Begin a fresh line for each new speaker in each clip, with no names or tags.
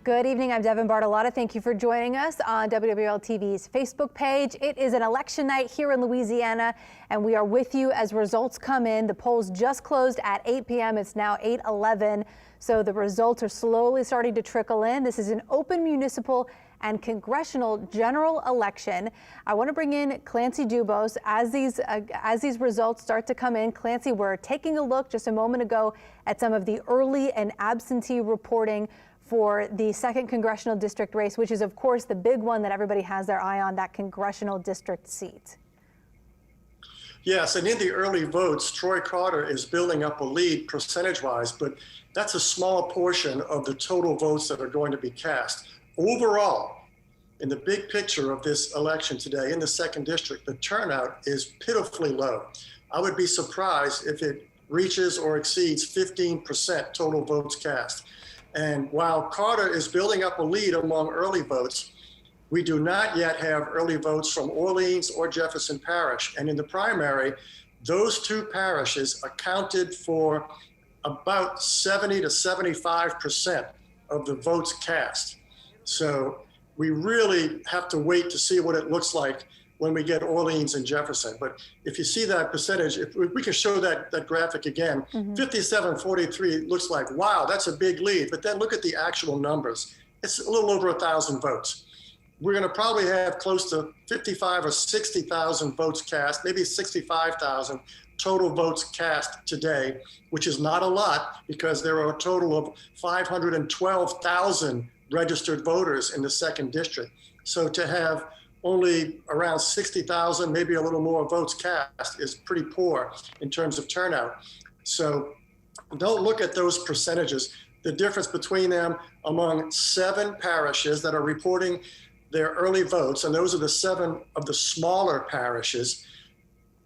Good evening. I'm Devin Bartolotta. Thank you for joining us on WWL TV's Facebook page. It is an election night here in Louisiana, and we are with you as results come in. The polls just closed at 8 p.m. It's now 8:11, so the results are slowly starting to trickle in. This is an open municipal and congressional general election. I want to bring in Clancy Dubose as these results start to come in. Clancy, we're taking a look just a moment ago at some of the early and absentee reporting for the 2nd Congressional District race, which is, of course, the big one that everybody has their eye on, that Congressional District seat.
Yes, and in the early votes, Troy Carter is building up a lead percentage-wise, but that's a small portion of the total votes that are going to be cast. Overall, in the big picture of this election today in the 2nd District, the turnout is pitifully low. I would be surprised if it reaches or exceeds 15% total votes cast. And while Carter is building up a lead among early votes, we do not yet have early votes from Orleans or Jefferson Parish. And in the primary, those two parishes accounted for about 70 to 75% of the votes cast. So we really have to wait to see what it looks like when we get Orleans and Jefferson. But if you see that percentage, if we can show that graphic again, 57-43 looks like, wow, that's a big lead. But then look at the actual numbers. It's a little over 1,000 votes. We're going to probably have close to 55 or 60,000 votes cast, maybe 65,000 total votes cast today, which is not a lot because there are a total of 512,000 registered voters in the 2nd District. So to have only around 60,000, maybe a little more votes cast is pretty poor in terms of turnout. So don't look at those percentages. The difference between them among 7 parishes that are reporting their early votes, and those are the 7 of the smaller parishes,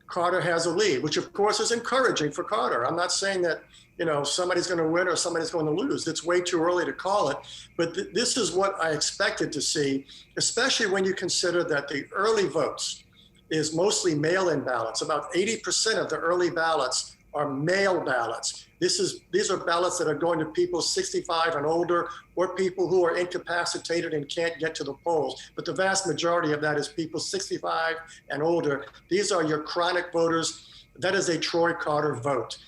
Carter has a lead, which of course is encouraging for Carter. I'm not saying that, you know, somebody's going to win or somebody's going to lose. It's way too early to call it. But this is what I expected to see, especially when you consider that the early votes is mostly mail-in ballots. About 80% of the early ballots are mail ballots. These are ballots that are going to people 65 and older or people who are incapacitated and can't get to the polls. But the vast majority of that is people 65 and older. These are your chronic voters. That is a Troy Carter vote.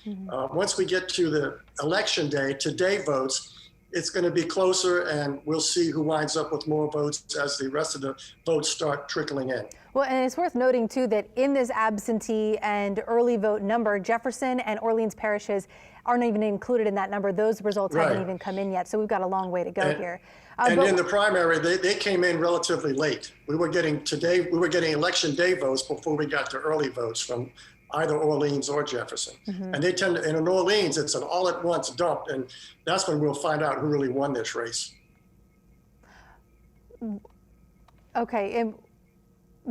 Once we get to the election day, today votes, it's going to be closer, and we'll see who winds up with more votes as the rest of the votes start trickling in.
Well, and it's worth noting, too, that in this absentee and early vote number, Jefferson and Orleans parishes aren't even included in that number. Those results haven't even come in yet, so we've got a long way to go here.
And in the primary, they came in relatively late. We were getting election day votes before we got to early votes from either Orleans or Jefferson. And they tend to, and in Orleans, it's an all-at-once dump, and that's when we'll find out who really won this race.
Okay, and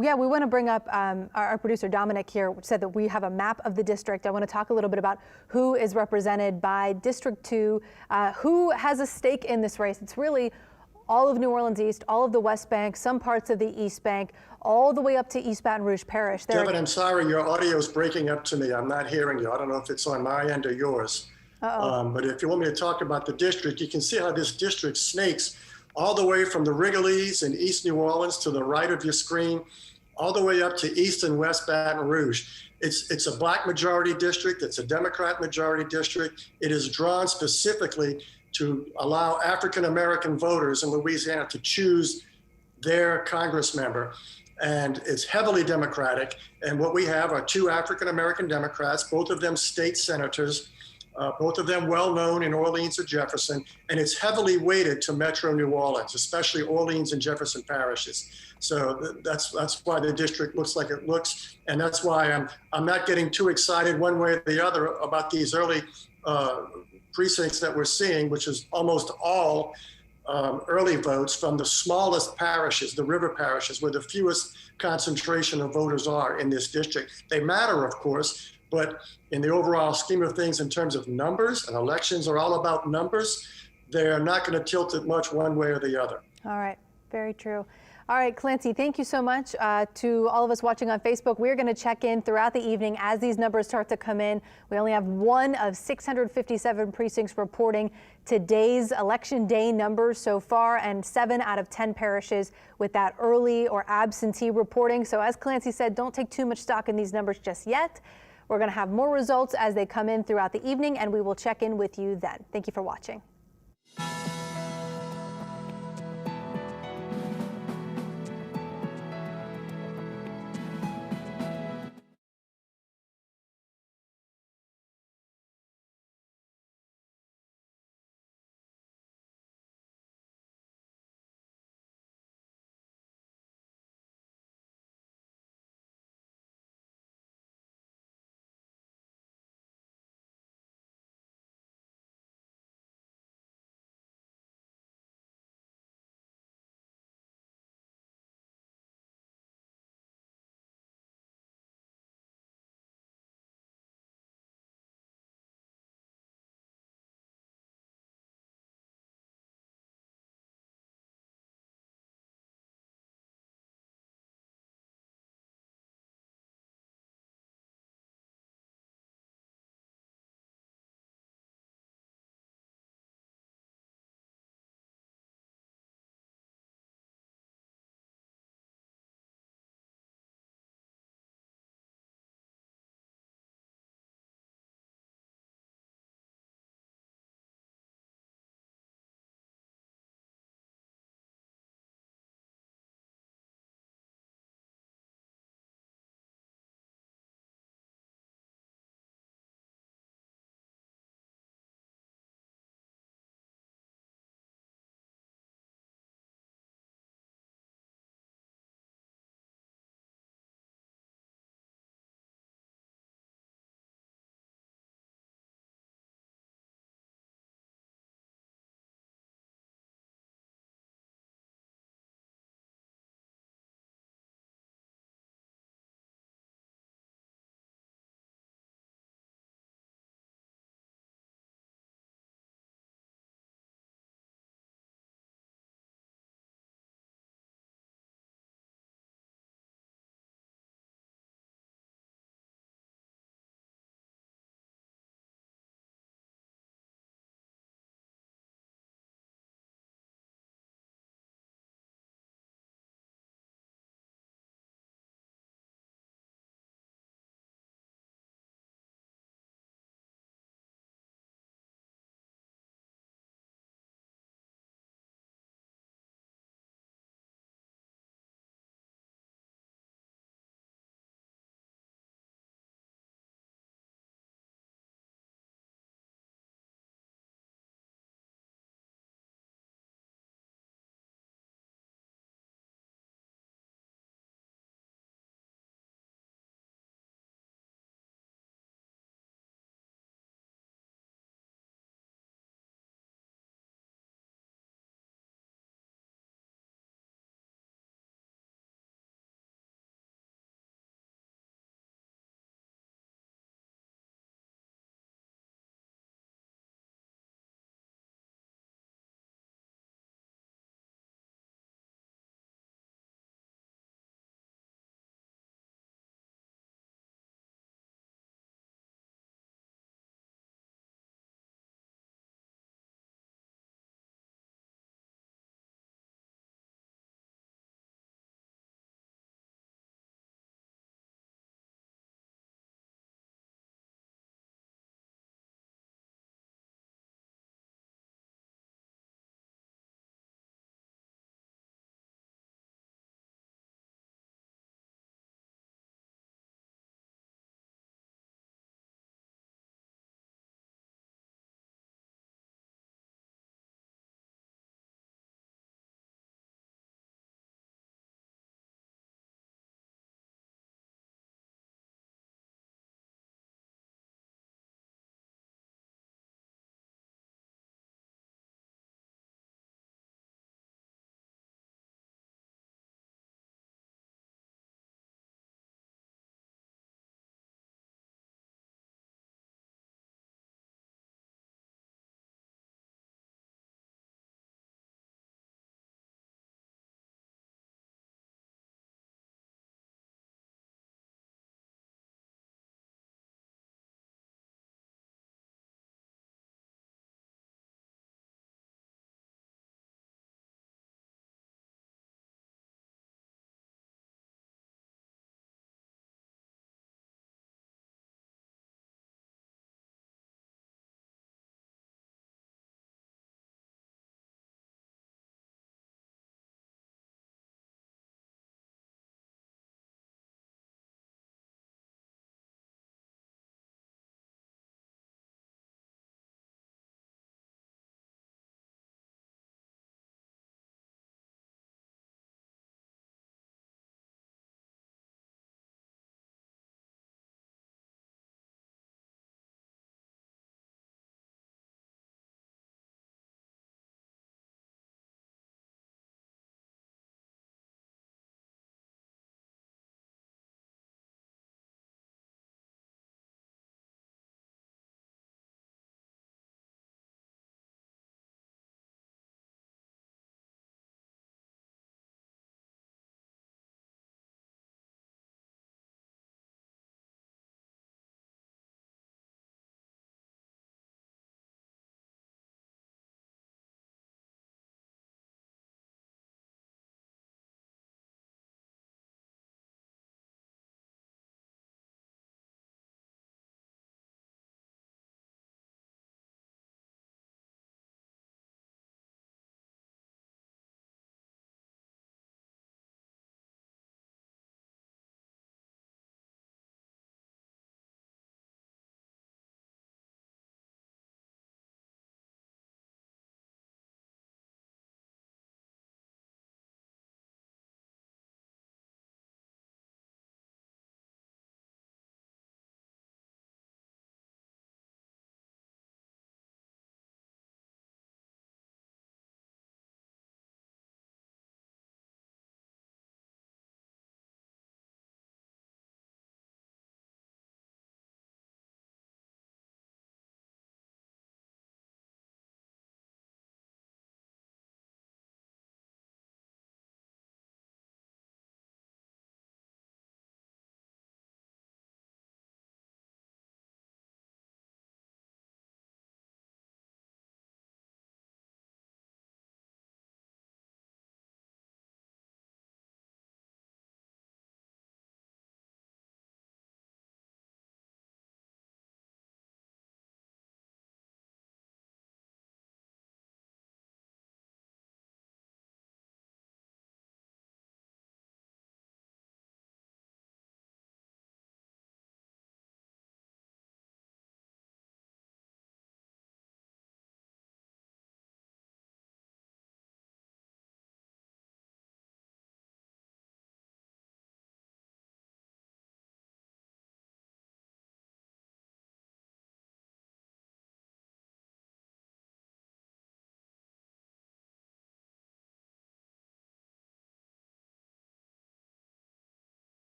yeah, we want to bring up our producer Dominic here, which said that we have a map of the district. I want to talk a little bit about who is represented by District 2, who has a stake in this race. It's really all of New Orleans East, all of the West Bank, some parts of the East Bank, all the way up to East Baton Rouge Parish.
Devin, I'm sorry, your audio is breaking up to me. I'm not hearing you. I don't know if it's on my end or yours. But if you want me to talk about the district, you can see how this district snakes all the way from the Wrigley's in East New Orleans to the right of your screen, all the way up to East and West Baton Rouge. It's a Black majority district. It's a Democrat majority district. It is drawn specifically to allow African-American voters in Louisiana to choose their Congress member. And it's heavily Democratic. And what we have are 2 African-American Democrats, both of them state senators, both of them well-known in Orleans or Jefferson. And it's heavily weighted to Metro New Orleans, especially Orleans and Jefferson parishes. So that's why the district looks like it looks. And that's why I'm not getting too excited one way or the other about these early precincts that we're seeing, which is almost all early votes from the smallest parishes, the river parishes, where the fewest concentration of voters are in this district. They matter, of course, but in the overall scheme of things in terms of numbers, and elections are all about numbers, they're not going to tilt it much one way or the other.
All right, very true. All right, Clancy, thank you so much. To all of us watching on Facebook, we're going to check in throughout the evening as these numbers start to come in. We only have one of 657 precincts reporting today's election day numbers so far, and 7 out of 10 parishes with that early or absentee reporting. So as Clancy said, don't take too much stock in these numbers just yet. We're going to have more results as they come in throughout the evening, and we will check in with you then. Thank you for watching.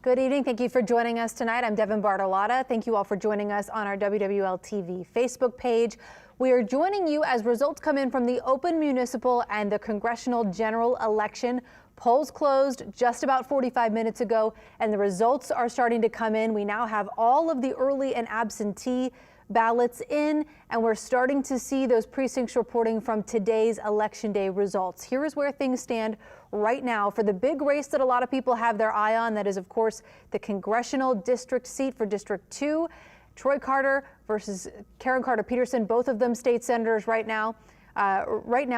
Good evening. Thank you for joining us tonight. I'm Devin Bartolotta. Thank you all for joining us on our WWL TV Facebook page. We are joining you as results come in from the open municipal and the congressional general election. Polls closed just about 45 minutes ago, and the results are starting to come in. We now have all of the early and absentee ballots in, and we're starting to see those precincts reporting from today's Election Day results. Here is where things stand right now for the big race that a lot of people have their eye on. That is, of course, the congressional district seat for District 2. Troy Carter versus Karen Carter Peterson, both of them state senators right now.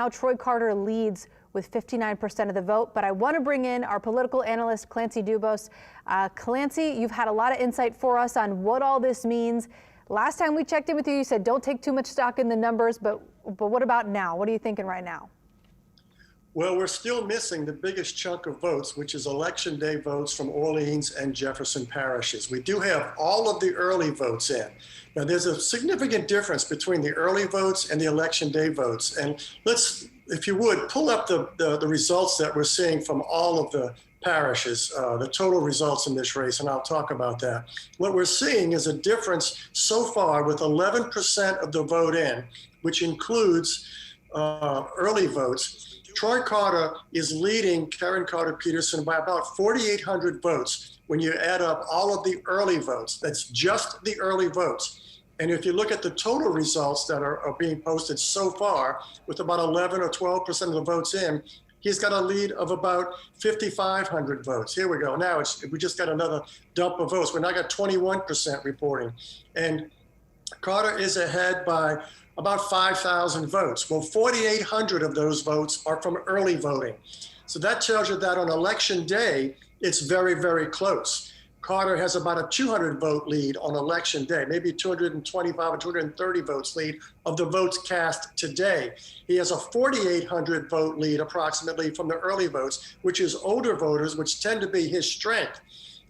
Troy Carter leads with 59% of the vote, but I want to bring in our political analyst, Clancy Dubos. Clancy, you've had a lot of insight for us on what all this means. Last time we checked in with you, you said don't take too much stock in the numbers, but what about now? What are you thinking right now?
Well, we're still missing the biggest chunk of votes, which is Election Day votes from Orleans and Jefferson parishes. We do have all of the early votes in. Now, there's a significant difference between the early votes and the Election Day votes. And let's, if you would, pull up the results that we're seeing from all of the parishes, the total results in this race, and I'll talk about that. What we're seeing is a difference so far with 11% of the vote in, which includes early votes. Troy Carter is leading Karen Carter Peterson by about 4,800 votes when you add up all of the early votes. That's just the early votes. And if you look at the total results that are being posted so far, with about 11 or 12% of the votes in, he's got a lead of about 5,500 votes. Here we go. Now we just got another dump of votes. We're now got 21% reporting. And Carter is ahead by about 5,000 votes. Well, 4,800 of those votes are from early voting. So that tells you that on Election Day, it's very, very close. Carter has about a 200 vote lead on Election Day, maybe 225 or 230 votes lead of the votes cast today. He has a 4,800 vote lead approximately from the early votes, which is older voters, which tend to be his strength.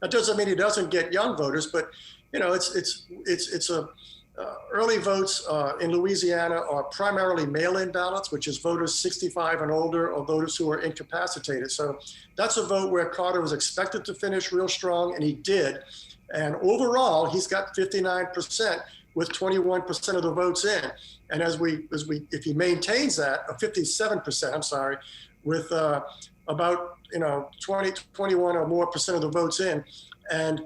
That doesn't mean he doesn't get young voters, but you know, early votes in Louisiana are primarily mail-in ballots, which is voters 65 and older or voters who are incapacitated. So that's a vote where Carter was expected to finish real strong, and he did. And overall, he's got 59% with 21% of the votes in. And if he maintains that, 57%, I'm sorry, with about 21 or more percent of the votes in, and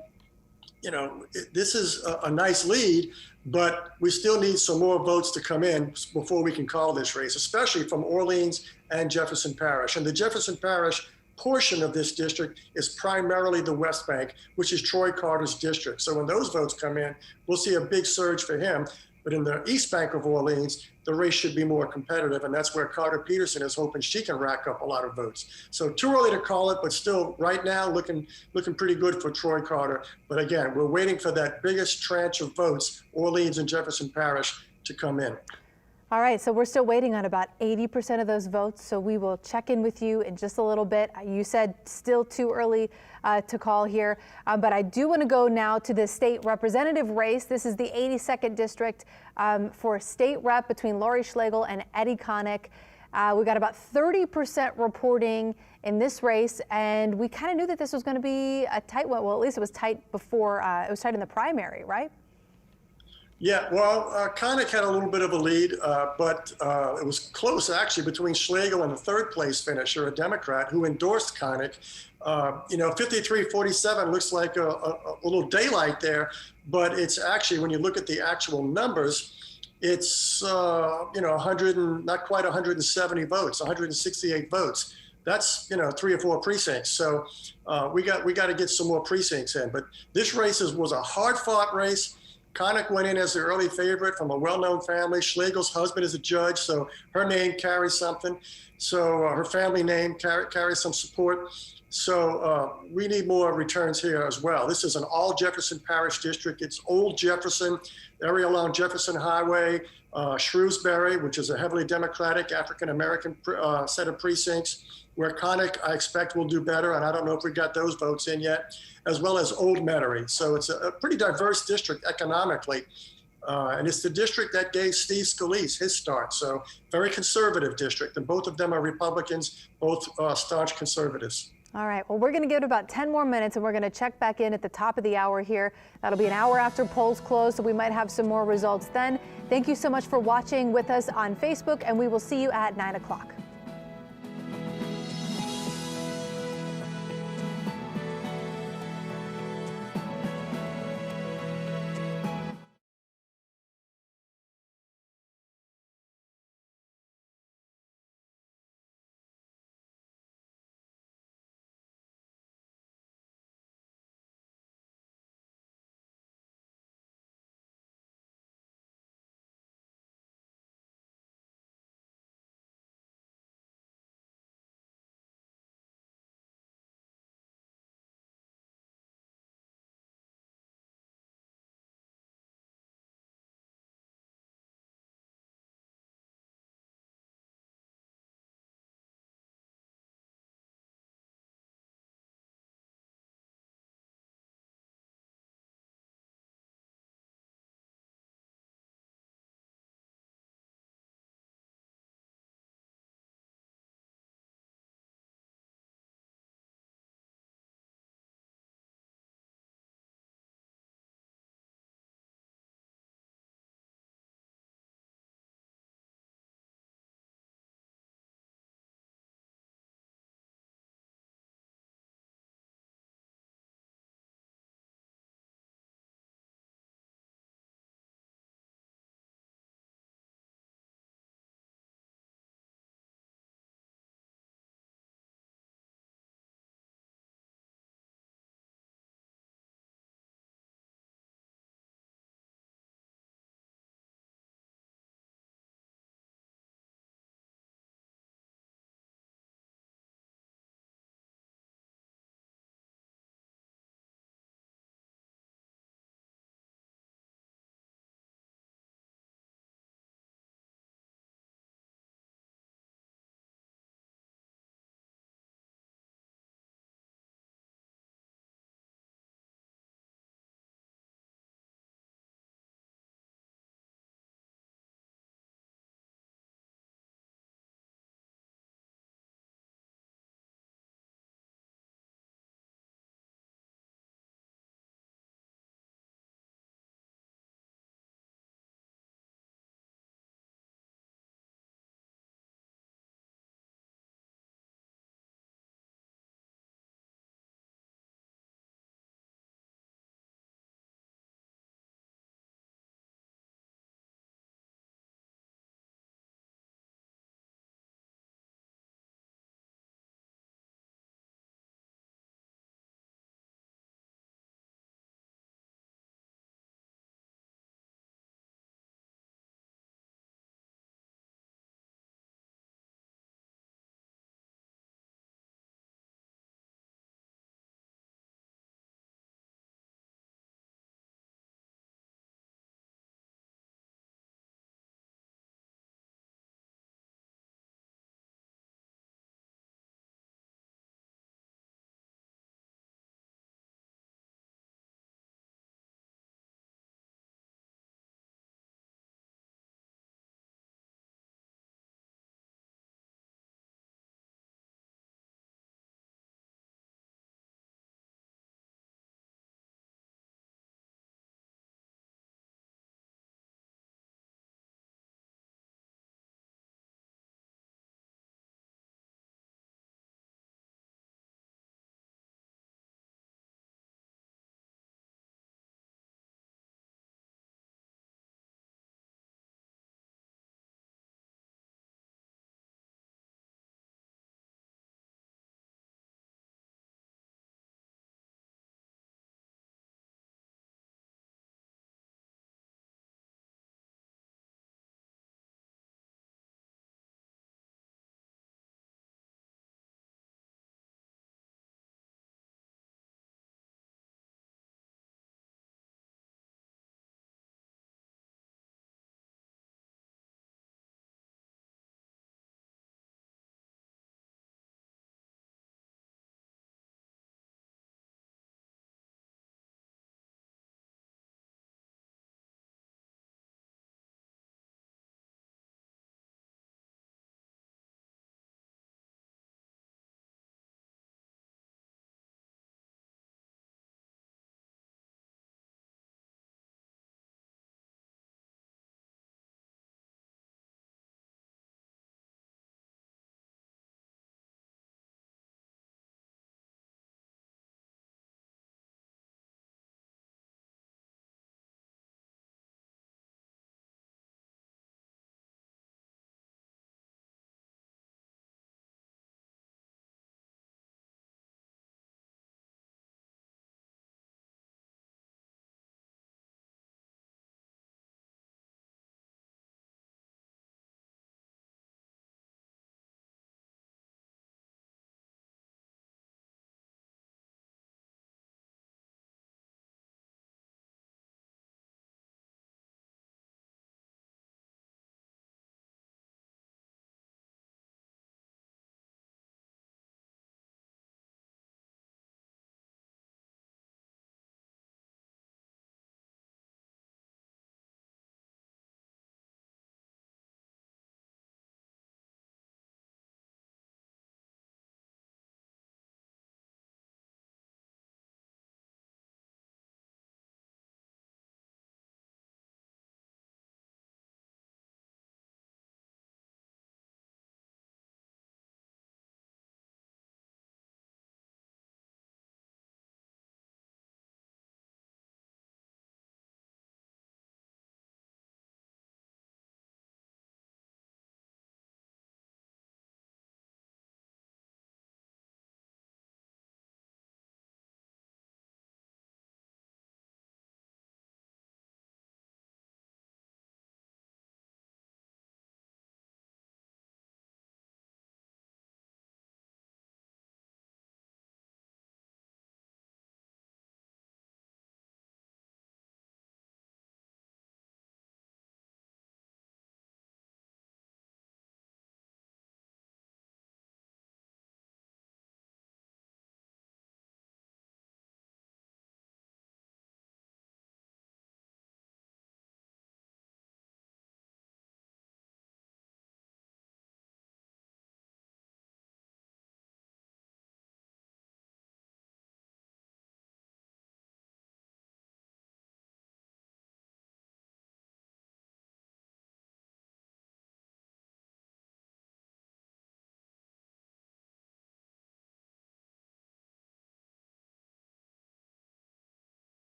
this is a nice lead, but we still need some more votes to come in before we can call this race, especially from Orleans and Jefferson Parish. And the Jefferson Parish portion of this district is primarily the West Bank, which is Troy Carter's district. So when those votes come in, we'll see a big surge for him. But in the East Bank of Orleans, the race should be more competitive, and that's where Carter Peterson is hoping she can rack up a lot of votes. So too early to call it, but still right now looking pretty good for Troy Carter. But again, we're waiting for that biggest tranche of votes, Orleans and Jefferson Parish, to come in.
All right, so we're still waiting on about 80% of those votes, so we will check in with you in just a little bit. You said still too early to call here, but I do want to go now to the state representative race. This is the 82nd district for state rep between Lori Schlegel and Eddie Connick. We got about 30% reporting in this race, and we kind of knew that this was going to be a tight one. Well, at least it was tight before, it was tight in the primary, right?
Yeah, well, Connick had a little bit of a lead, but it was close actually between Schlegel and the third place finisher, a Democrat who endorsed Connick. 53-47 looks like a little daylight there, but it's actually, when you look at the actual numbers, it's 100 and not quite 170 votes, 168 votes. That's 3 or 4 precincts. So we got to get some more precincts in. But this race was a hard-fought race. Connick went in as the early favorite from a well-known family. Schlegel's husband is a judge, so her name carries something. So her family name carries some support. So we need more returns here as well. This is an all Jefferson Parish district. It's Old Jefferson, area along Jefferson Highway, Shrewsbury, which is a heavily Democratic African-American set of precincts, where Connick, I expect, will do better, and I don't know if we got those votes in yet, as well as Old Metairie. So it's a pretty diverse district economically, and it's the district that gave Steve Scalise his start. So very conservative district, and both of them are Republicans, both staunch conservatives.
All right, well, we're going to give it about 10 more minutes and we're going to check back in at the top of the hour here. That'll be an hour after polls close, so we might have some more results then. Thank you so much for watching with us on Facebook, and we will see you at 9 o'clock.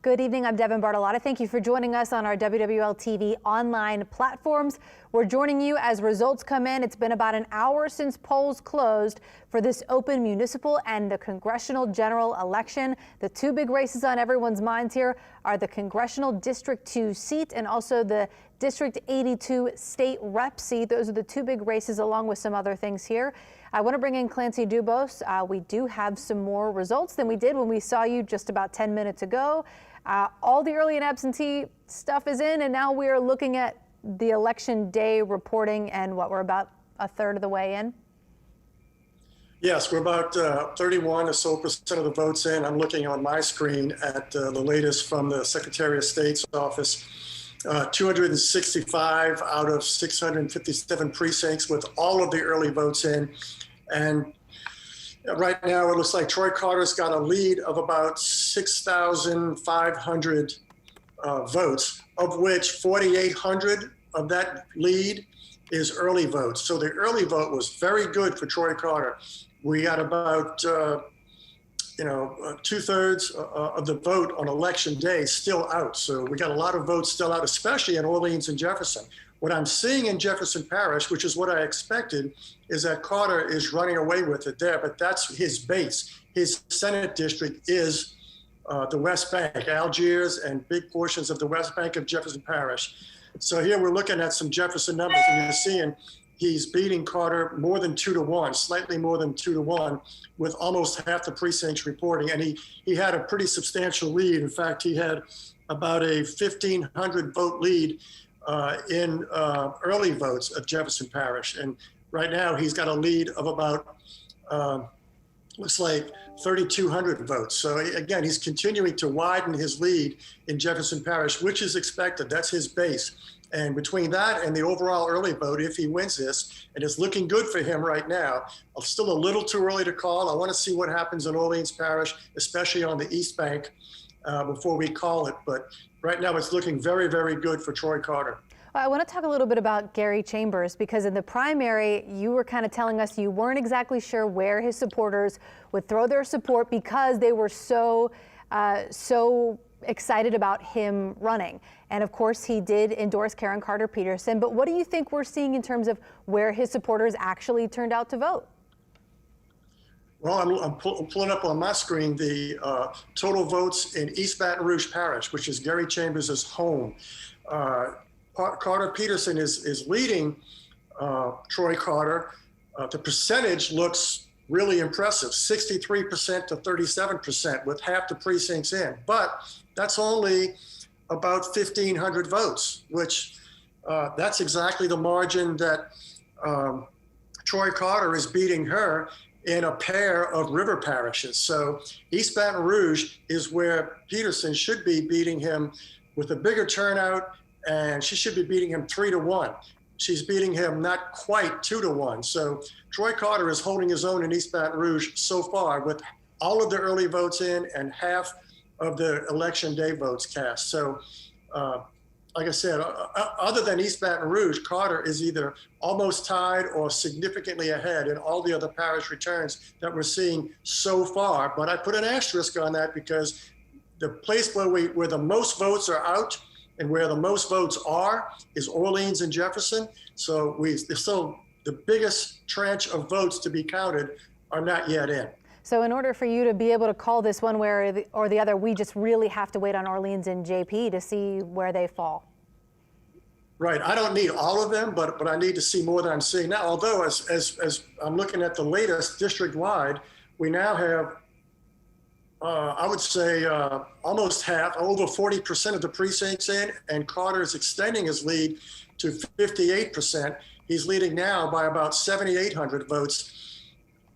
Good evening. I'm Devin Bartolotta. Thank you for joining us on our WWL TV online platforms. We're joining you as results come in. It's been about an hour since polls closed for this open municipal and the congressional general election. The two big races on everyone's minds here are the Congressional District 2 seat and also the District 82 state rep seat. Those are the two big races, along with some other things here. I want to bring in Clancy Dubose. We do have some more results than we did when we saw you just about 10 minutes ago. All the early and absentee stuff is in, and now we are looking at the election day reporting, and we're about a third of the way in.
Yes, we're about 31 or so percent of the votes in. I'm looking on my screen at the latest from the Secretary of State's office. 265 out of 657 precincts with all of the early votes in. And right now, it looks like Troy Carter's got a lead of about 6,500 votes, of which 4,800 of that lead is early votes. So the early vote was very good for Troy Carter. We got about, 2/3 of the vote on election day still out. So we got a lot of votes still out, especially in Orleans and Jefferson. What I'm seeing in Jefferson Parish, which is what I expected, is that Carter is running away with it there, but that's his base. His Senate district is the West Bank, Algiers and big portions of the West Bank of Jefferson Parish. So here we're looking at some Jefferson numbers, and you're seeing he's beating Carter more than 2-1, slightly more than 2-1, with almost half the precincts reporting. And he had a pretty substantial lead. In fact, he had about a 1,500 vote lead in early votes of Jefferson Parish. And right now he's got a lead of about, looks like 3,200 votes. So again, he's continuing to widen his lead in Jefferson Parish, which is expected. That's his base. And between that and the overall early vote, if he wins this, and it's looking good for him right now, still a little too early to call. I want to see what happens in Orleans Parish, especially on the East Bank, before we call it. But right now it's looking very, very good for Troy Carter.
I want to talk a little bit about Gary Chambers, because in the primary, you were kind of telling us you weren't exactly sure where his supporters would throw their support because they were so excited about him running. And of course, he did endorse Karen Carter Peterson. But what do you think we're seeing in terms of where his supporters actually turned out to vote?
Well, I'm pulling up on my screen the total votes in East Baton Rouge Parish, which is Gary Chambers' home. Carter Peterson is leading Troy Carter. The percentage looks really impressive, 63% to 37% with half the precincts in. But that's only about 1,500 votes, which that's exactly the margin that Troy Carter is beating her in a pair of river parishes. So East Baton Rouge is where Peterson should be beating him with a bigger turnout, and she should be beating him 3-1. She's beating him not quite 2-1. So Troy Carter is holding his own in East Baton Rouge so far with all of the early votes in and half of the election day votes cast. So like I said, other than East Baton Rouge, Carter is either almost tied or significantly ahead in all the other parish returns that we're seeing so far. But I put an asterisk on that because the place where the most votes are out and where the most votes are is Orleans and Jefferson. So the biggest tranche of votes to be counted are not yet in.
So in order for you to be able to call this one way or the other, we just really have to wait on Orleans and JP to see where they fall.
Right. I don't need all of them, but I need to see more than I'm seeing now. Although as I'm looking at the latest district-wide, we now have, I would say, almost half, over 40% of the precincts in, and Carter is extending his lead to 58%. He's leading now by about 7,800 votes.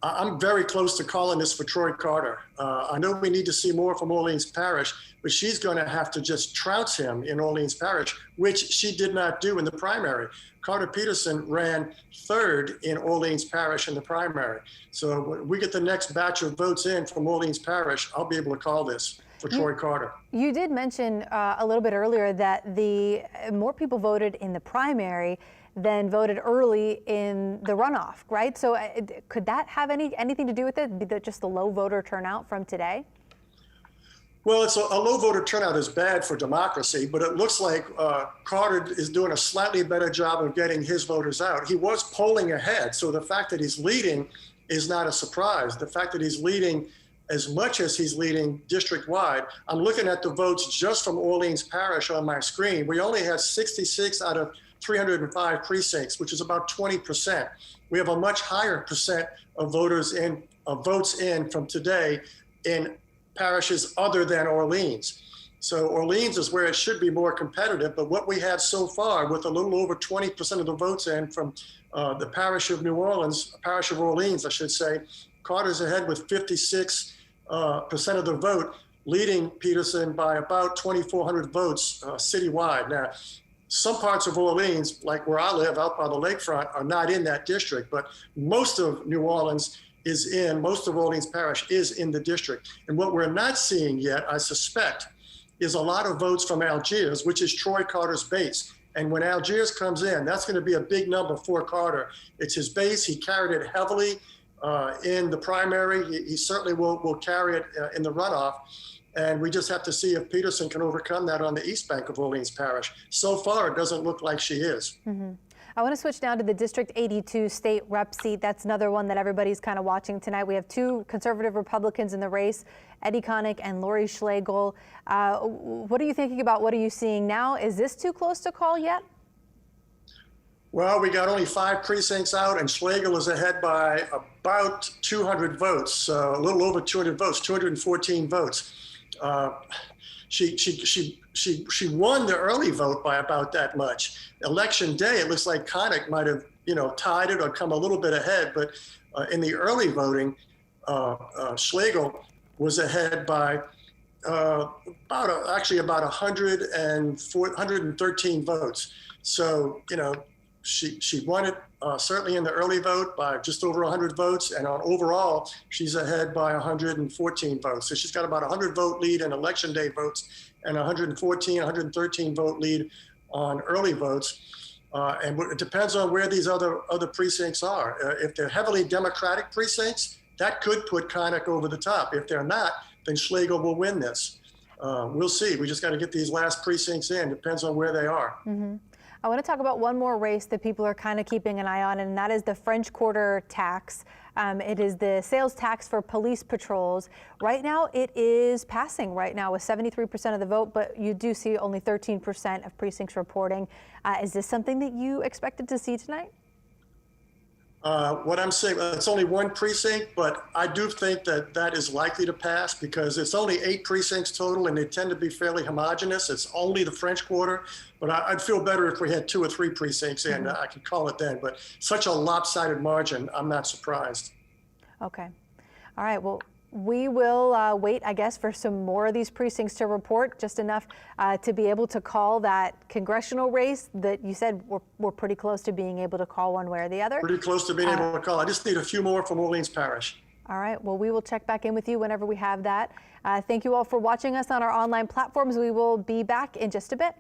I'm very close to calling this for Troy Carter. I know we need to see more from Orleans Parish, but she's going to have to just trounce him in Orleans Parish, which she did not do in the primary. Carter Peterson ran third in Orleans Parish in the primary. So when we get the next batch of votes in from Orleans Parish, I'll be able to call this for Troy Carter.
You did mention a little bit earlier that the more people voted in the primary than voted early in the runoff, right? So could that have anything to do with it, just the low voter turnout from today?
Well, it's a low voter turnout is bad for democracy, but it looks like Carter is doing a slightly better job of getting his voters out. He was polling ahead, so the fact that he's leading is not a surprise. The fact that he's leading as much as he's leading district-wide, I'm looking at the votes just from Orleans Parish on my screen. We only have 66 out of 305 precincts, which is about 20%. We have a much higher percent of votes in from today in parishes other than Orleans. So Orleans is where it should be more competitive, but what we have so far with a little over 20% of the votes in from the parish of Orleans, I should say, Carter's ahead with 56% of the vote, leading Peterson by about 2,400 votes citywide. Now, some parts of Orleans, like where I live out by the lakefront, are not in that district, but most of New Orleans most of Orleans Parish is in the district. And what we're not seeing yet, I suspect, is a lot of votes from Algiers, which is Troy Carter's base. And when Algiers comes in, that's going to be a big number for Carter. It's his base. He carried it heavily in the primary. He certainly will carry it in the runoff. And we just have to see if Peterson can overcome that on the east bank of Orleans Parish. So far, it doesn't look like she is.
Mm-hmm. I want to switch now to the District 82 state rep seat. That's another one that everybody's kind of watching tonight. We have two conservative Republicans in the race, Eddie Connick and Lori Schlegel. What are you thinking about? What are you seeing now? Is this too close to call yet?
Well, we got only 5 precincts out, and Schlegel is ahead by about 200 votes, a little over 200 votes, 214 votes. She won the early vote by about that much. Election day, it looks like Connick might have, tied it or come a little bit ahead. But in the early voting, Schlegel was ahead by about 113 votes. So, she won it certainly in the early vote by just over 100 votes, and on overall, she's ahead by 114 votes. So she's got about a 100 vote lead in election day votes and 113 vote lead on early votes. And it depends on where these other precincts are. If they're heavily Democratic precincts, that could put Connick over the top. If they're not, then Schlegel will win this. We'll see. We just got to get these last precincts in. Depends on where they are.
Mm-hmm. I want to talk about one more race that people are kind of keeping an eye on, and that is the French Quarter tax. It is the sales tax for police patrols. Right now, it is passing right now with 73% of the vote, but you do see only 13% of precincts reporting. Is this something that you expected to see tonight?
What I'm saying, it's only one precinct, but I do think that is likely to pass because it's only 8 precincts total, and they tend to be fairly homogenous. It's only the French Quarter, but I'd feel better if we had 2 or 3 precincts in.
Mm-hmm.
I could call it then, but such a lopsided margin, I'm not surprised.
Okay. All right. Well, we will wait, I guess, for some more of these precincts to report, just enough to be able to call that congressional race that you said we're pretty close to being able to call one way or the other.
Pretty close to being able to call. I just need a few more from Orleans Parish.
All right. Well, we will check back in with you whenever we have that. Thank you all for watching us on our online platforms. We will be back in just a bit.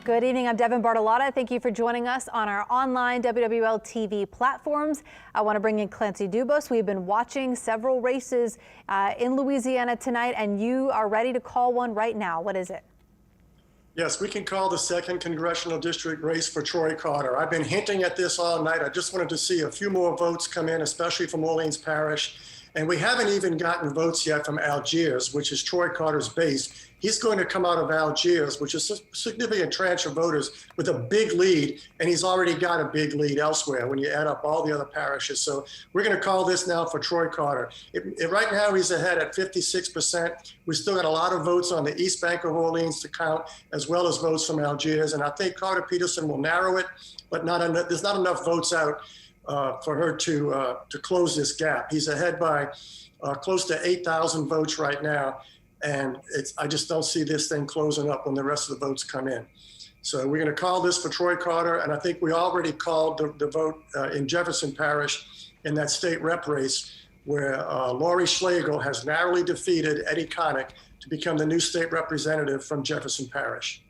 Good evening. I'm Devin Bartolotta. Thank you for joining us on our online WWL TV platforms. I want to bring in Clancy Dubos. We've been watching several races in Louisiana tonight, and you are ready to call one right now. What is it?
Yes, we can call the 2nd Congressional District race for Troy Carter. I've been hinting at this all night. I just wanted to see a few more votes come in, especially from Orleans Parish. And we haven't even gotten votes yet from Algiers, which is Troy Carter's base. He's going to come out of Algiers, which is a significant tranche of voters, with a big lead, and he's already got a big lead elsewhere when you add up all the other parishes. So we're going to call this now for Troy Carter. Right now, he's ahead at 56%. We still got a lot of votes on the East Bank of Orleans to count, as well as votes from Algiers. And I think Carter Peterson will narrow it, but there's not enough votes out for her to close this gap. He's ahead by close to 8,000 votes right now. And I just don't see this thing closing up when the rest of the votes come in. So we're going to call this for Troy Carter. And I think we already called the vote in Jefferson Parish in that state rep race where Lori Schlegel has narrowly defeated Eddie Connick to become the new state representative from Jefferson Parish.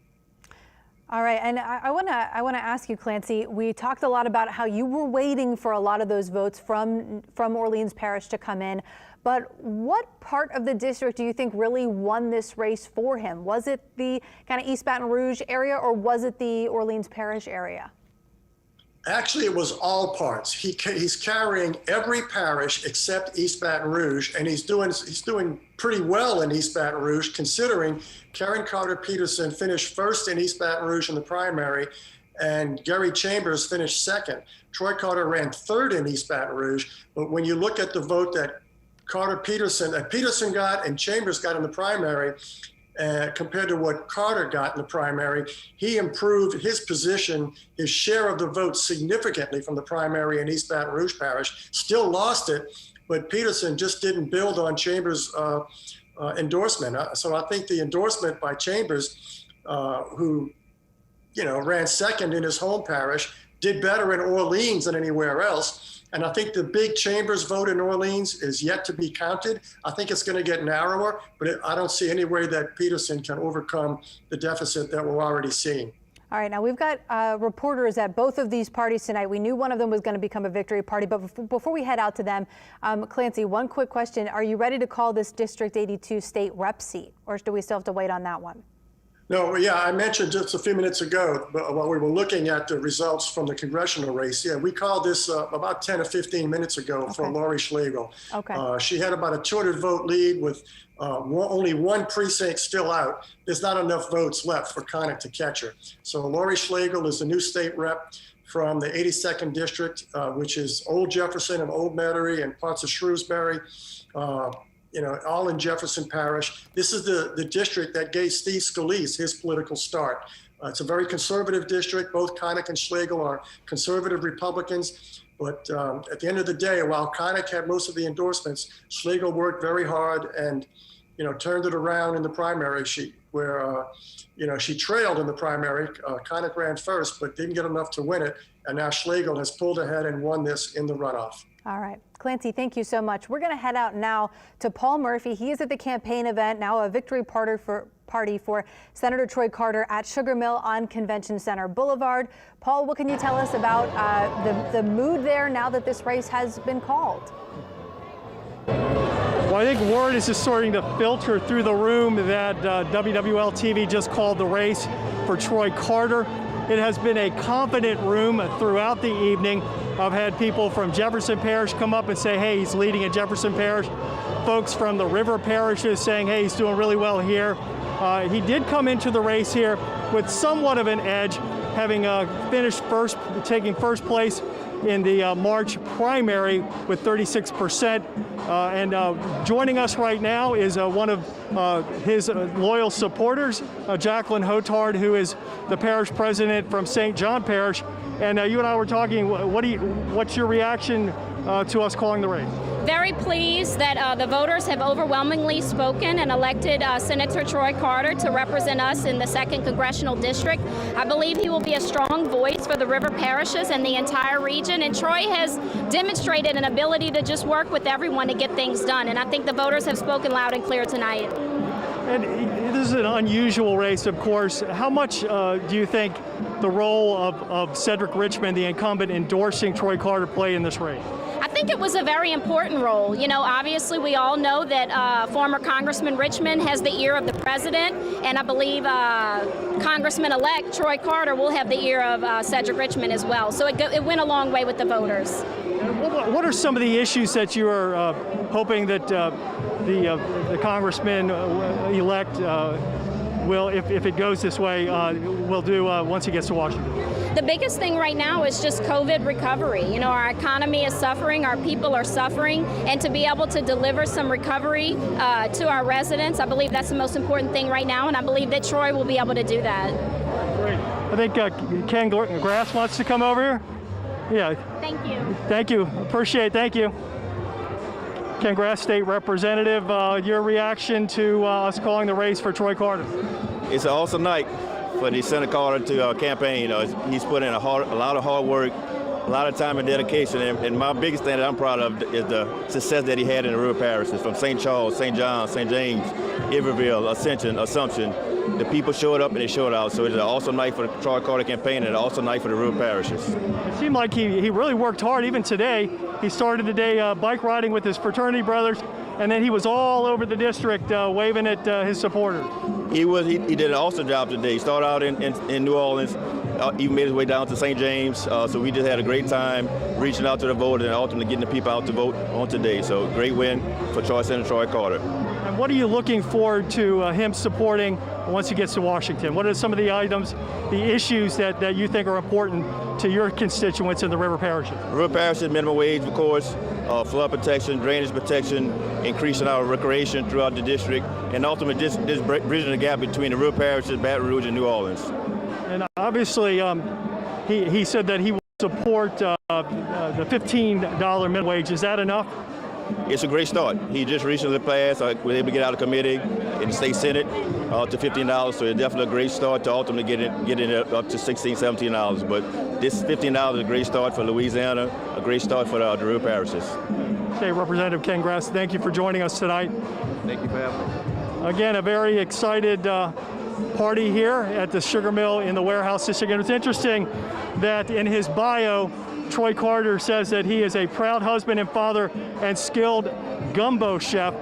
All right, and I want to ask you, Clancy. We talked a lot about how you were waiting for a lot of those votes from Orleans Parish to come in, but what part of the district do you think really won this race for him? Was it the kind of East Baton Rouge area, or was it the Orleans Parish area?
Actually, it was all parts. He's carrying every parish except East Baton Rouge, and he's doing pretty well in East Baton Rouge, considering Karen Carter Peterson finished first in East Baton Rouge in the primary, and Gary Chambers finished second. Troy Carter ran third in East Baton Rouge, but when you look at the vote that Peterson got and Chambers got in the primary, compared to what Carter got in the primary, he improved his position, his share of the vote significantly from the primary in East Baton Rouge Parish. Still lost it, but Peterson just didn't build on Chambers' endorsement. So I think the endorsement by Chambers, who ran second in his home parish, did better in Orleans than anywhere else. And I think the big Chambers vote in Orleans is yet to be counted. I think it's going to get narrower, but I don't see any way that Peterson can overcome the deficit that we're already seeing.
All right, now we've got reporters at both of these parties tonight. We knew one of them was going to become a victory party, but before we head out to them, Clancy, one quick question. Are you ready to call this District 82 state rep seat, or do we still have to wait on that one?
No, yeah, I mentioned just a few minutes ago, while we were looking at the results from the congressional race, we called this about 10 or 15 minutes ago for Lori Schlegel. Okay. She had about a 200 vote lead with only one precinct still out. There's not enough votes left for Connick to catch her. So Lori Schlegel is the new state rep from the 82nd district, which is Old Jefferson and Old Metairie and parts of Shrewsbury. All in Jefferson Parish. This is the district that gave Steve Scalise his political start. It's a very conservative district. Both Connick and Schlegel are conservative Republicans. But at the end of the day, while Connick had most of the endorsements, Schlegel worked very hard and, turned it around in the primary. She trailed in the primary. Connick ran first, but didn't get enough to win it. And now Schlegel has pulled ahead and won this in the runoff.
All right. Clancy, thank you so much. We're going to head out now to Paul Murphy. He is at the campaign event, now a victory party for Senator Troy Carter at Sugar Mill on Convention Center Boulevard. Paul, what can you tell us about the mood there now that this race has been called?
Well, I think word is just starting to filter through the room that WWL TV just called the race for Troy Carter. It has been a confident room throughout the evening. I've had people from Jefferson Parish come up and say, hey, he's leading in Jefferson Parish. Folks from the river parishes saying, hey, he's doing really well here. He did come into the race here with somewhat of an edge, having finished first, taking first place in the March primary with 36%. And joining us right now is one of his loyal supporters, Jacqueline Hotard, who is the parish president from St. John Parish. And you and I were talking, what's your reaction to us calling the race?
Very pleased that the voters have overwhelmingly spoken and elected Senator Troy Carter to represent us in the 2nd Congressional District. I believe he will be a strong voice for the river parishes and the entire region, and Troy has demonstrated an ability to just work with everyone to get things done, and I think the voters have spoken loud and clear tonight.
And this is an unusual race, of course. How much do you think the role of Cedric Richmond, the incumbent, endorsing Troy Carter played in this race?
I think it was a very important role. You know, obviously we all know that former Congressman Richmond has the ear of the president, and I believe Congressman-elect Troy Carter will have the ear of Cedric Richmond as well. So it went a long way with the voters.
What are some of the issues that you are hoping that the Congressman-elect will, if it goes this way, will do once he gets to Washington?
The biggest thing right now is just COVID recovery. You know, our economy is suffering, our people are suffering, and to be able to deliver some recovery to our residents, I believe that's the most important thing right now, and I believe that Troy will be able to do that.
Great. I think Ken Grass wants to come over here. Yeah.
Thank you.
Thank you. Appreciate it. Thank you. Ken Grass, State Representative, your reaction to us calling the race for Troy Carter?
It's an awesome night for the Senator Carter to campaign. You know, he's put in a lot of hard work, a lot of time and dedication, and my biggest thing that I'm proud of is the success that he had in the rural parishes, from St. Charles, St. John, St. James, Iberville, Assumption. The people showed up and they showed out. So it's an awesome night for the Troy Carter campaign and an awesome night for the rural parishes.
It seemed like he really worked hard. Even today, he started the day bike riding with his fraternity brothers, and then he was all over the district waving at his supporters. He
did an awesome job today. He started out in New Orleans, even made his way down to St. James. So we just had a great time reaching out to the voters and ultimately getting the people out to vote on today. So great win for Senator Troy Carter.
And what are you looking forward to him supporting once he gets to Washington? What are some of the items, the issues that you think are important to your constituents in the river parishes?
River parishes, minimum wage, of course, flood protection, drainage protection, increasing our recreation throughout the district, and ultimately just bridging the gap between the river parishes, Baton Rouge, and New Orleans.
And obviously, he said that he will support the $15 minimum wage. Is that enough?
It's a great start. He just recently passed, was able to get out of committee in the state senate to $15, so it's definitely a great start to ultimately getting it up to $16, $17. But this $15 is a great start for Louisiana, a great start for the rural parishes.
State Representative Ken Grass, thank you for joining us tonight.
Thank you for having me.
Again, a very excited party here at the sugar mill in the warehouse district. And it's interesting that in his bio, Troy Carter says that he is a proud husband and father and skilled gumbo chef.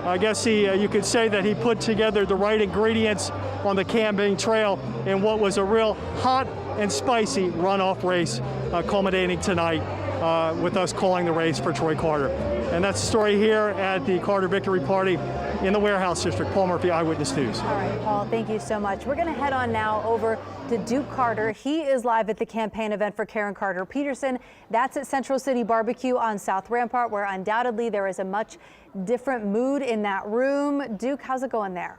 I guess you could say that he put together the right ingredients on the campaign trail in what was a real hot and spicy runoff race, culminating tonight with us calling the race for Troy Carter. And that's the story here at the Carter Victory Party in the Warehouse District. Paul Murphy, Eyewitness News.
All right, Paul, thank you so much. We're going to head on now over to Duke Carter. He is live at the campaign event for Karen Carter Peterson. That's at Central City Barbecue on South Rampart, where undoubtedly there is a much different mood in that room. Duke, how's it going there?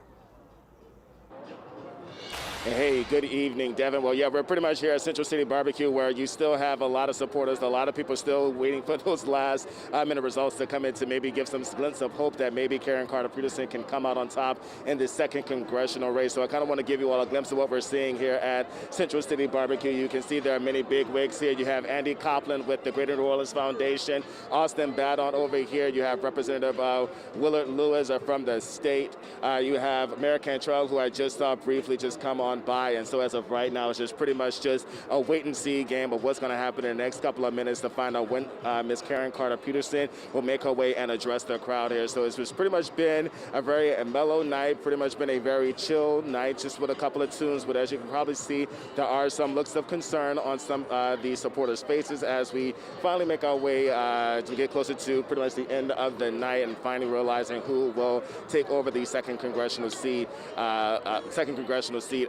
Hey, good evening, Devin. Well, yeah, we're pretty much here at Central City Barbecue, where you still have a lot of supporters, a lot of people still waiting for those last minute results to come in to maybe give some glimpse of hope that maybe Karen Carter Peterson can come out on top in the second congressional race. So I kind of want to give you all a glimpse of what we're seeing here at Central City Barbecue. You can see there are many big wigs here. You have Andy Copland with the Greater New Orleans Foundation, Austin Badon over here. You have Representative Willard Lewis from the state. You have Mayor Cantrell, who I just saw briefly just come on by, and so as of right now it's just pretty much just a wait and see game of what's going to happen in the next couple of minutes to find out when Ms. Karen Carter Peterson will make her way and address the crowd here. So it's just pretty much been a very mellow night, pretty much been a very chill night, just with a couple of tunes, but as you can probably see, there are some looks of concern on some the supporters' faces as we finally make our way to get closer to pretty much the end of the night and finally realizing who will take over the second congressional seat.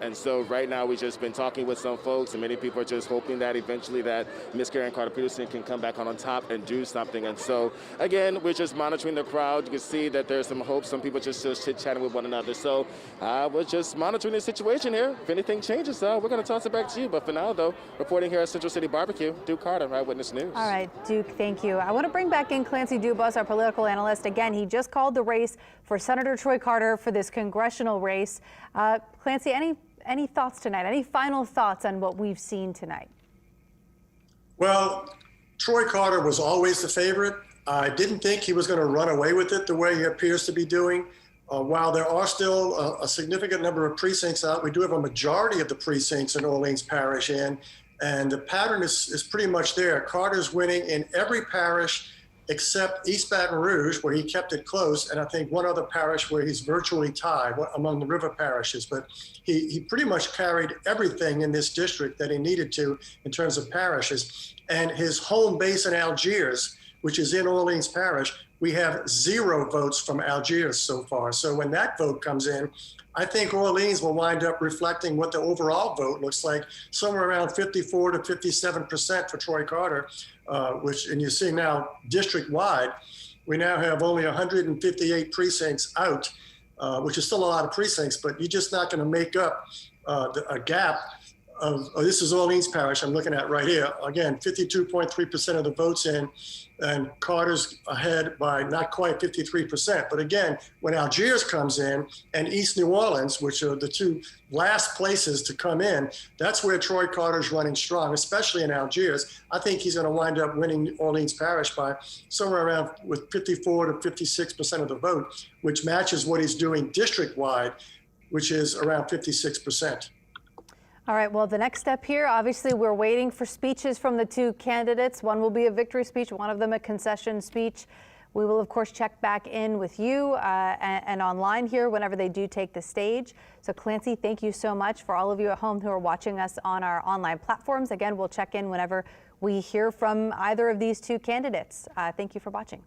And so right now we've just been talking with some folks, and many people are just hoping that eventually that Ms. Karen Carter Peterson can come back on top and do something. And so again, we're just monitoring the crowd. You can see that there's some hope. Some people just chit-chatting with one another. So we're just monitoring the situation here. If anything changes, we're going to toss it back to you. But for now, though, reporting here at Central City Barbecue, Duke Carter, Eyewitness News.
All right, Duke, thank you. I want to bring back in Clancy Dubas, our political analyst. Again, he just called the race for Senator Troy Carter for this congressional race. Clancy, any thoughts tonight? Any final thoughts on what we've seen tonight?
Well, Troy Carter was always the favorite. I didn't think he was going to run away with it the way he appears to be doing. While there are still a significant number of precincts out, we do have a majority of the precincts in Orleans Parish in, and the pattern is pretty much there. Carter's winning in every parish except East Baton Rouge, where he kept it close, and I think one other parish where he's virtually tied among the river parishes. But he pretty much carried everything in this district that he needed to in terms of parishes. And his home base in Algiers, which is in Orleans Parish, we have 0 votes from Algiers so far. So when that vote comes in, I think Orleans will wind up reflecting what the overall vote looks like, somewhere around 54 to 57% for Troy Carter, and you see now district-wide, we now have only 158 precincts out, which is still a lot of precincts, but you're just not going to make up a gap of, this is Orleans Parish I'm looking at right here. Again, 52.3% of the votes in, and Carter's ahead by not quite 53%. But again, when Algiers comes in and East New Orleans, which are the 2 last places to come in, that's where Troy Carter's running strong, especially in Algiers. I think he's going to wind up winning Orleans Parish by somewhere around with 54 to 56% of the vote, which matches what he's doing district-wide, which is around 56%.
All right, well, the next step here, obviously, we're waiting for speeches from the 2 candidates. One will be a victory speech, one of them a concession speech. We will, of course, check back in with you and online here whenever they do take the stage. So, Clancy, thank you so much. For all of you at home who are watching us on our online platforms, again, we'll check in whenever we hear from either of these 2 candidates. Thank you for watching.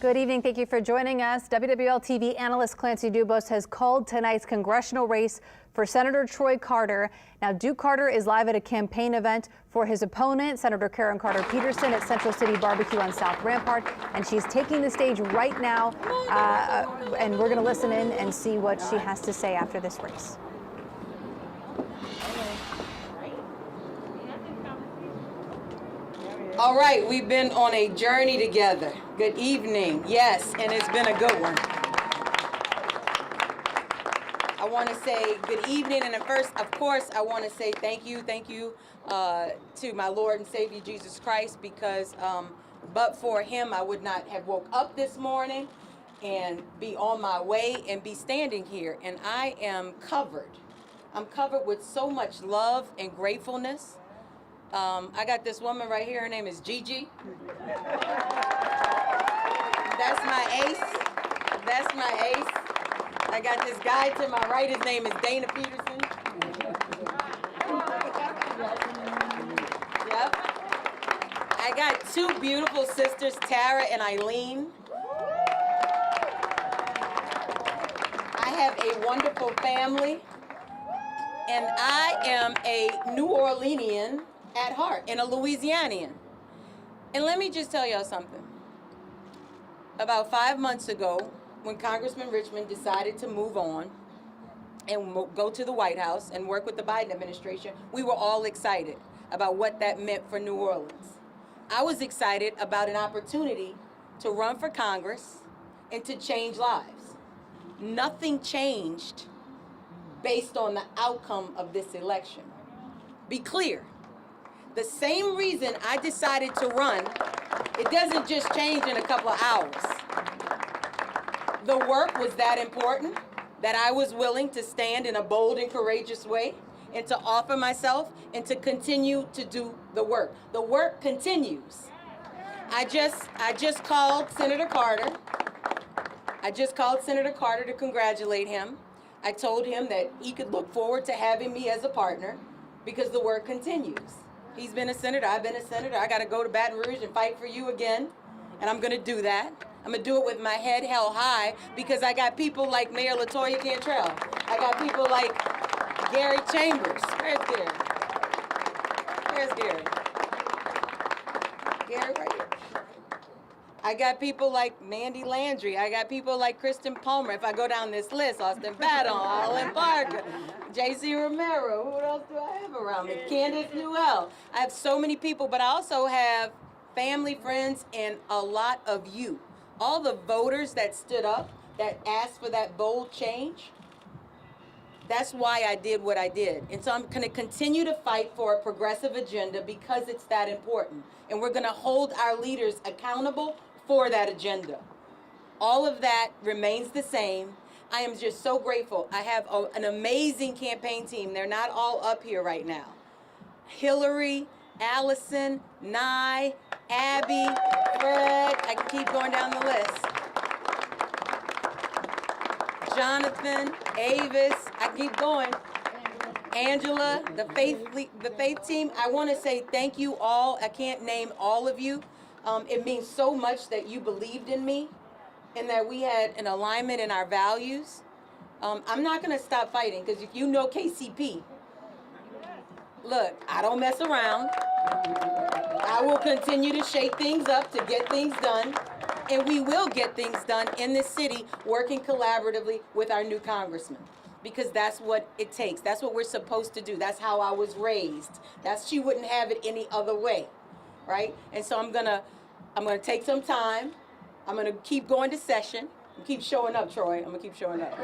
Good evening. Thank you for joining us. WWL-TV analyst Clancy Dubos has called tonight's congressional race for Senator Troy Carter. Now, Duke Carter is live at a campaign event for his opponent, Senator Karen Carter Peterson, at Central City Barbecue on South Rampart, and she's taking the stage right now, and we're going to listen in and see what she has to say after this race.
All right, we've been on a journey together. Good evening. Yes, and it's been a good one. I want to say good evening, and first, of course, I want to say thank you to my Lord and Savior Jesus Christ, because but for him, I would not have woke up this morning and be on my way and be standing here. And I am covered. I'm covered with so much love and gratefulness. I got this woman right here. Her name is Gigi. That's my ace. That's my ace. I got this guy to my right. His name is Dana Peterson. Yep. I got two beautiful sisters, Tara and Eileen. I have a wonderful family. And I am a New Orleanian at heart and a Louisianian. And let me just tell y'all something. About 5 months ago, when Congressman Richmond decided to move on and go to the White House and work with the Biden administration, we were all excited about what that meant for New Orleans. I was excited about an opportunity to run for Congress and to change lives. Nothing changed based on the outcome of this election. Be clear. The same reason I decided to run, it doesn't just change in a couple of hours. The work was that important that I was willing to stand in a bold and courageous way and to offer myself and to continue to do the work. The work continues. I just called Senator Carter. I just called Senator Carter to congratulate him. I told him that he could look forward to having me as a partner because the work continues. He's been a senator, I've been a senator. I got to go to Baton Rouge and fight for you again, and I'm going to do that. I'm going to do it with my head held high because I got people like Mayor LaToya Cantrell. I got people like Gary Chambers. Where's Gary? Where's Gary? Gary right here. I got people like Mandy Landry. I got people like Kristen Palmer. If I go down this list, Austin Baton, Alan Parker, J.C. Romero. Who else do I have around me? Candace Newell. I have so many people, but I also have family, friends, and a lot of you. All the voters that stood up, that asked for that bold change. That's why I did what I did. And so I'm going to continue to fight for a progressive agenda because it's that important. And we're going to hold our leaders accountable for that agenda. All of that remains the same. I am just so grateful. I have an amazing campaign team. They're not all up here right now. Hillary, Allison, Nye, Abby, Fred, I can keep going down the list. Jonathan, Avis, I keep going. Angela, the faith team. I want to say thank you all. I can't name all of you. It means so much that you believed in me and that we had an alignment in our values. I'm not going to stop fighting because if you know KCP, look, I don't mess around. I will continue to shake things up to get things done. And we will get things done in this city working collaboratively with our new congressman. Because that's what it takes. That's what we're supposed to do. That's how I was raised. She wouldn't have it any other way, right? And so I'm gonna take some time. I'm gonna keep going to session. Keep showing up, Troy. I'm gonna keep showing up.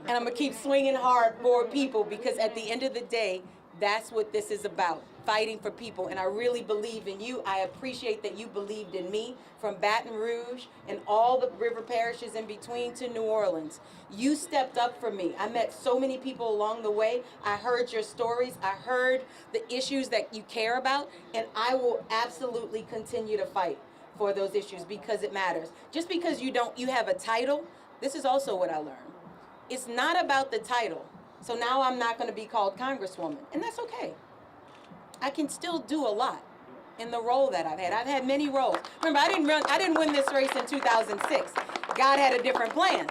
And I'm gonna keep swinging hard for people because at the end of the day, that's what this is about. Fighting for people, and I really believe in you. I appreciate that you believed in me from Baton Rouge and all the river parishes in between to New Orleans. You stepped up for me. I met so many people along the way. I heard your stories. I heard the issues that you care about, and I will absolutely continue to fight for those issues because it matters. Just because you have a title, this is also what I learned. It's not about the title. So now I'm not going to be called Congresswoman, and that's okay. I can still do a lot. in the role that I've had. I've had many roles. Remember, I didn't win this race in 2006. God had a different plan.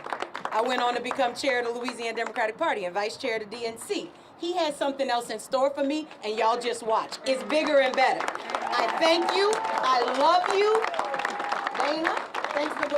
I went on to become chair of the Louisiana Democratic Party and vice chair of the DNC. He has something else in store for me, and y'all just watch. It's bigger and better. I thank you. I love you. Dana, thanks for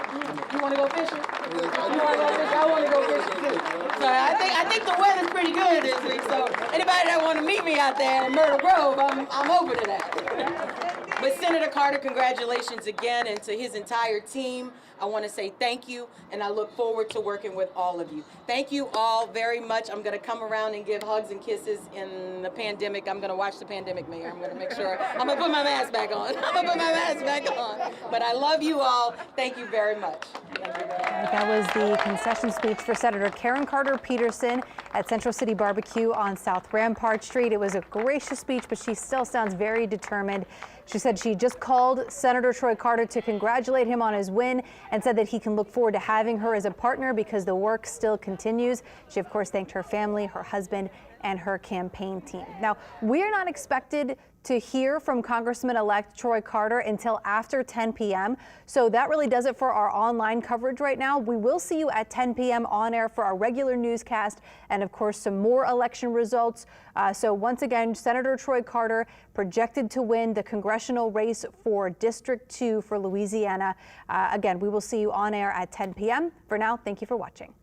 you want to go fishing? You want to go fishing? I want to go fishing too. So I think the weather's pretty good this week. So anybody that want to meet me out there in Myrtle Grove, I'm open to that. But Senator Carter, congratulations again, and to his entire team. I want to say thank you, and I look forward to working with all of you. Thank you all very much. I'm going to come around and give hugs and kisses in the pandemic. I'm going to watch the pandemic, Mayor. I'm going to make sure. I'm going to put my mask back on. I'm going to put my mask back on. But I love you all. Thank you very much. Thank you very much.
That was the concession speech for Senator Karen Carter Peterson at Central City Barbecue on South Rampart Street. It was a gracious speech, but she still sounds very determined. She said she just called Senator Troy Carter to congratulate him on his win and said that he can look forward to having her as a partner because the work still continues. She, of course, thanked her family, her husband, and her campaign team. Now, we are not expected to hear from Congressman-elect Troy Carter until after 10 p.m. So that really does it for our online coverage right now. We will see you at 10 p.m. on air for our regular newscast and, of course, some more election results. So once again, Senator Troy Carter projected to win the congressional race for District 2 for Louisiana. Again, we will see you on air at 10 p.m. For now, thank you for watching.